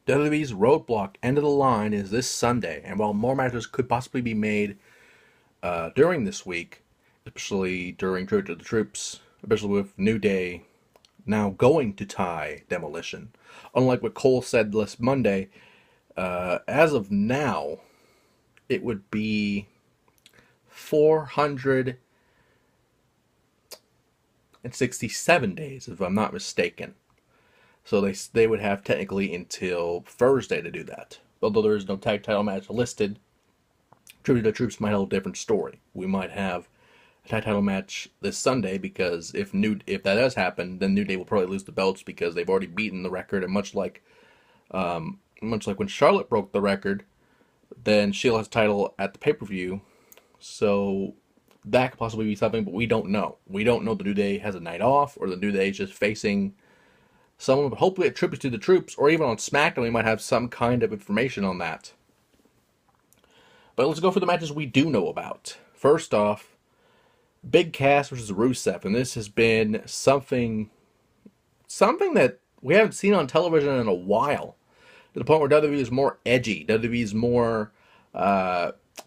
WWE's Roadblock End of the Line is this Sunday, and while more matches could possibly be made during this week, especially during Tribute to the Troops, especially with New Day now going to tie Demolition, unlike what Cole said last Monday, as of now, it would be 467 days, if I'm not mistaken. So they would have technically until Thursday to do that. Although there is no tag title match listed, Tribute to the Troops might have a different story. We might have a tag title match this Sunday because if that does happen, then New Day will probably lose the belts because they've already beaten the record. And much like when Charlotte broke the record, then she lost the title at the pay-per-view. So that could possibly be something, but we don't know. We don't know the New Day has a night off or the New Day is just facing someone, but hopefully at Tribute to the Troops or even on SmackDown we might have some kind of information on that. But let's go for the matches we do know about. First off, Big Cass versus Rusev, and this has been something that we haven't seen on television in a while. To the point where WWE is more edgy, WWE is more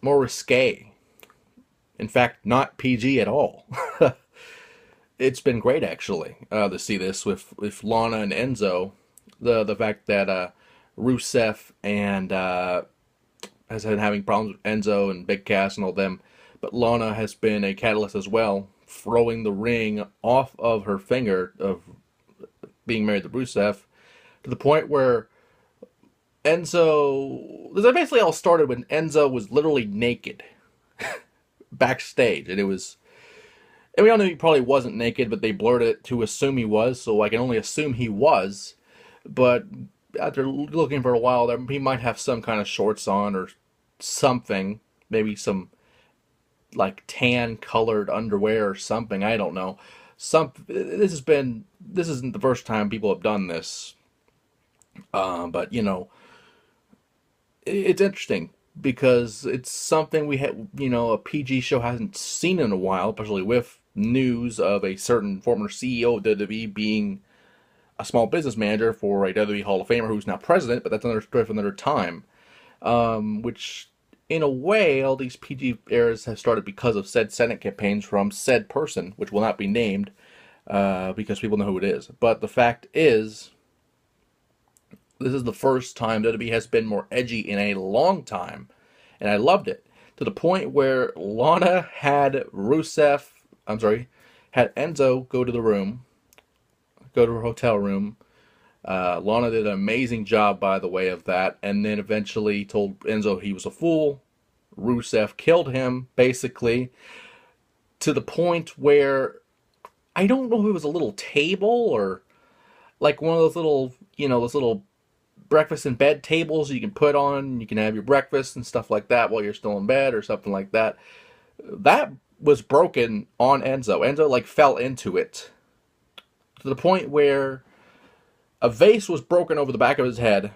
risque. In fact, not PG at all. It's been great actually to see this with Lana and Enzo. The fact that Rusev and has been having problems with Enzo and Big Cass and all them, but Lana has been a catalyst as well, throwing the ring off of her finger of being married to Rusev, to the point where Enzo. This basically all started when Enzo was literally naked backstage, and it was. And we all knew he probably wasn't naked, but they blurred it to assume he was, so I can only assume he was. But after looking for a while, he might have some kind of shorts on or something. Maybe some, like, tan-colored underwear or something. I don't know. This isn't the first time people have done this. But, it's interesting because it's something a PG show hasn't seen in a while, especially with news of a certain former CEO of WWE being a small business manager for a WWE Hall of Famer who's now president, but that's another story for another time. Which, in a way, all these PG eras have started because of said Senate campaigns from said person, which will not be named because people know who it is. But the fact is, this is the first time WWE has been more edgy in a long time, and I loved it. To the point where Lana had Enzo go to her hotel room. Lana did an amazing job, by the way, of that, and then eventually told Enzo he was a fool. Rusev killed him, basically, to the point where I don't know if it was a little table or like one of those little breakfast in bed tables you can put on, you can have your breakfast and stuff like that while you're still in bed or something like that. That was broken on Enzo. Enzo fell into it to the point where a vase was broken over the back of his head,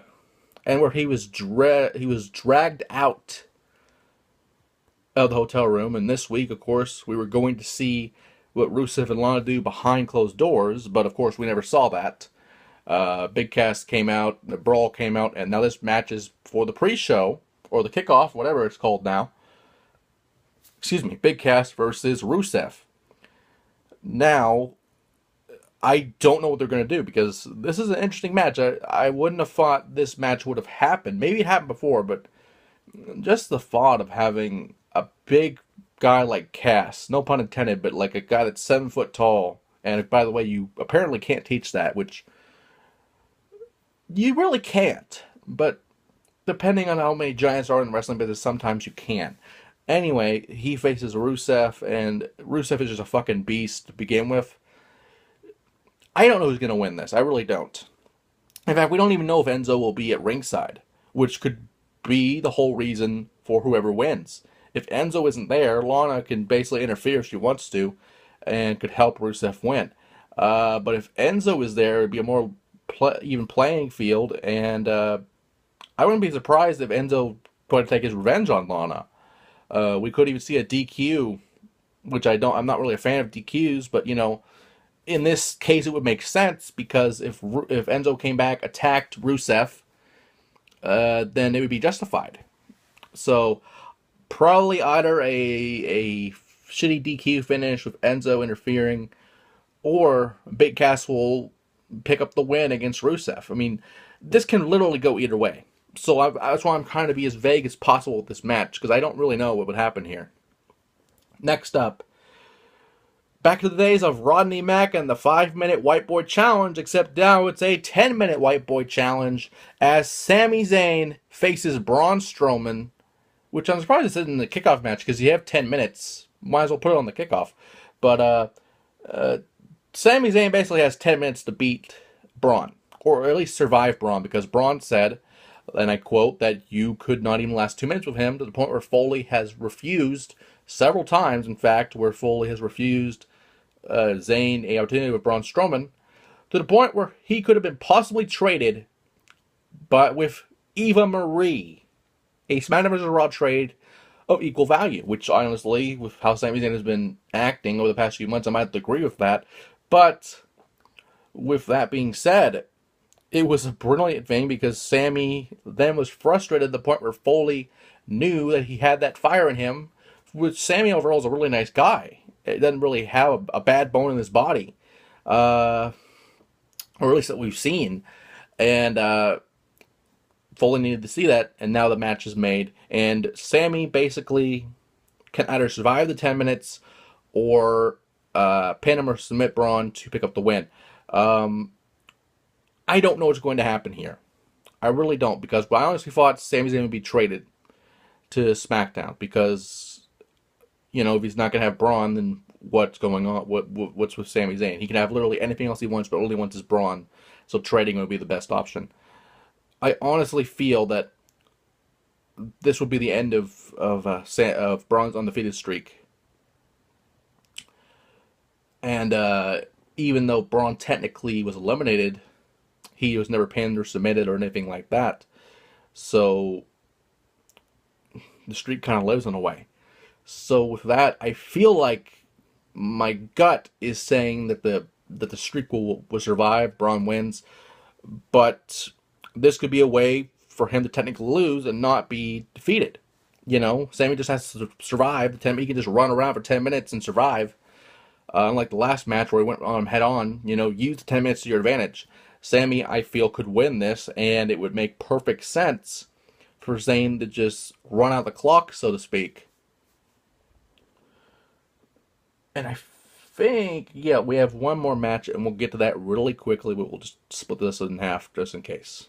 and where he was dragged out of the hotel room. And this week, of course, we were going to see what Rusev and Lana do behind closed doors, but of course we never saw that. Big Cass came out, the Brawl came out, and now this match is for the pre-show, or the kickoff, whatever it's called now. Big Cass versus Rusev. Now, I don't know what they're going to do, because this is an interesting match. I wouldn't have thought this match would have happened. Maybe it happened before, but just the thought of having a big guy like Cass, no pun intended, but like a guy that's 7 foot tall, and by the way, you apparently can't teach that, which you really can't, but depending on how many giants are in the wrestling business, sometimes you can. Anyway, he faces Rusev, and Rusev is just a fucking beast to begin with. I don't know who's going to win this. I really don't. In fact, we don't even know if Enzo will be at ringside, which could be the whole reason for whoever wins. If Enzo isn't there, Lana can basically interfere if she wants to, and could help Rusev win. But if Enzo is there, it'd be a more even playing field, and I wouldn't be surprised if Enzo tried to take his revenge on Lana. We could even see a DQ, which I'm not really a fan of DQs, but in this case it would make sense, because if Enzo came back, attacked Rusev, then it would be justified. So probably either a shitty DQ finish with Enzo interfering, or Big Cass will pick up the win against Rusev. I mean, this can literally go either way. So that's why I'm trying to be as vague as possible with this match, because I don't really know what would happen here. Next up, back to the days of Rodney Mack and the 5-minute White Boy Challenge, except now it's a 10-minute White Boy Challenge as Sami Zayn faces Braun Strowman, which I'm surprised this isn't the kickoff match, because you have 10 minutes. Might as well put it on the kickoff. But Sami Zayn basically has 10 minutes to beat Braun, or at least survive Braun, because Braun said, and I quote, that you could not even last 2 minutes with him, to the point where Foley has refused several times, in fact, where Foley has refused Zayn a opportunity with Braun Strowman, to the point where he could have been possibly traded, but with Eva Marie, a SmackDown vs. Raw trade of equal value, which honestly, with how Sami Zayn has been acting over the past few months, I might have to agree with that. But with that being said, it was a brilliant thing, because Sami then was frustrated to the point where Foley knew that he had that fire in him, which Sami overall is a really nice guy. It doesn't really have a bad bone in his body, or at least that we've seen. And Foley needed to see that, and now the match is made. And Sami basically can either survive the 10 minutes or pin him or submit Braun to pick up the win. I don't know what's going to happen here. I really don't, because I honestly thought Sami Zayn would be traded to SmackDown, because, you know, if he's not going to have Braun, then what's going on? What's with Sami Zayn? He can have literally anything else he wants, but all he wants is Braun. So trading would be the best option. I honestly feel that this would be the end of Braun's undefeated streak. And even though Braun technically was eliminated, he was never pinned or submitted or anything like that. So the streak kind of lives in a way. So with that, I feel like my gut is saying that the streak will survive. Braun wins, but this could be a way for him to technically lose and not be defeated. You know, Sami just has to survive the 10. He can just run around for 10 minutes and survive. Unlike the last match where he went on head on, you know, use the 10 minutes to your advantage. Sami, I feel, could win this, and it would make perfect sense for Zayn to just run out the clock, so to speak. And I think, yeah, we have one more match, and we'll get to that really quickly, but we'll just split this in half just in case.